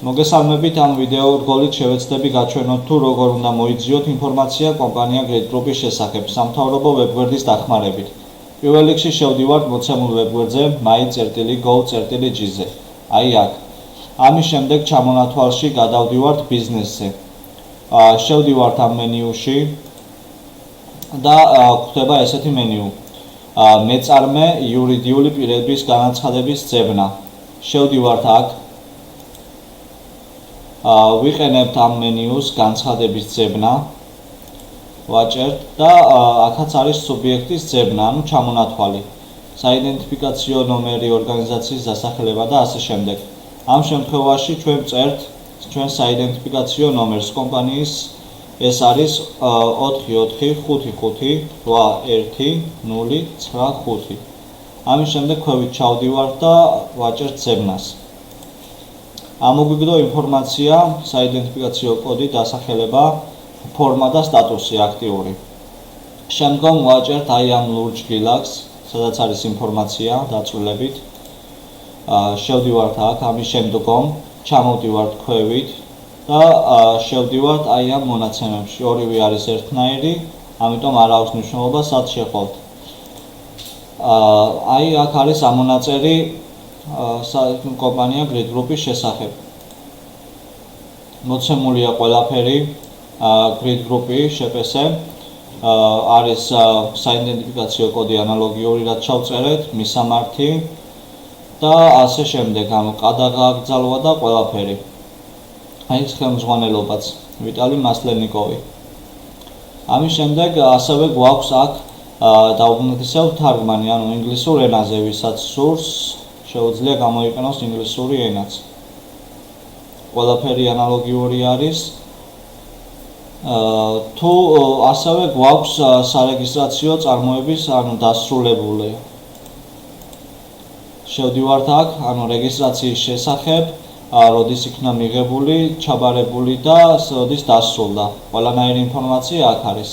მოგესალმებით ამ ვიდეო რგოლით შევეცდები გაჩვენოთ თუ როგორ უნდა მოიძიოთ ინფორმაცია კომპანია Grid Group-ის შესახებ სამთავრობო ვებგვერდის დახმარებით. პირველ რიგში შევდივართ მოცემულ ვებგვერდზე my.go.gz-ზე. აი აქ. ამის შემდეგ ჩამონათვალში გადავდივართ ბიზნესზე. შევდივართ ამ მენიუში და გვხვდება ესეთი მენიუ. მეწარმე იურიდიული პირების განაცხადების ძებნა. შევდივართ აქ. ვიყენებთ ამ მენიუს განცხადების ძებნა, ვაჭერთ და აქაც არის სუბიექტის ძებნა, ანუ ჩამონათვალი, საიდენტიფიკაციო ნომერი, ორგანიზაციის დასახელება და ასე შემდეგ. ამ შემთხვევაში ჩვენ ვწერთ ჩვენ საიდენტიფიკაციო ნომერს კომპანიის, ეს არის 4455810995. ამის შემდეგ ქვევით ჩავდივართ და ვაჭერთ ძებნას. ამოგვიგდო ინფორმაცია, საიდენტიფიკაციო კოდი, დასახელება, ფორმა და სტატუსი აქტიური. შემდგომ ვაჭერთ აი ამ ლურჯ გილაკს, სადაც არის ინფორმაცია დაწვრილებით. შევდივართ აქ, ამის შემდგომ ჩამოვდივართ ქვევით და შევდივართ აი ამ მონაცემებში. ორივე არის ერთნაირი, ამიტომ არ აქვს მნიშვნელობა სად შეხვალთ. აი აქ არის ამონაწერი კომპანია Grid Group-ის შესახებ. მოცემულია ყველაფერი Grid Group-ი შეპესე. არის საიდენტიფიკაციო კოდი ანალოგიური, რაც ჩავწერეთ, მისამართი და ასე შემდეგ. გადაგაგზავნვა და ყველაფერი. აი ხელმძღვანელობაც ვიტალი მასლენიკოვი. ამის შემდეგ ასევე გვაქვს აქ დაუბრუნდისელ თარგმანი, ანუ ინგლისურ ენაზე, ვისაც სურს შეუძლია გამოიყენოს ინგლისური ენაც. ყველაფერი ანალოგიური არის. თუ ასევე გვაქვს სარეგისტრაციო წარმოების, ანუ დასრულებული. შევდივართ აქ, ანუ რეგისტრაციის შესახებ, როდის იქნა მიღებული, ჩაბარებული და როდის დასრულდა. ყველანაირი ინფორმაცია აქ არის.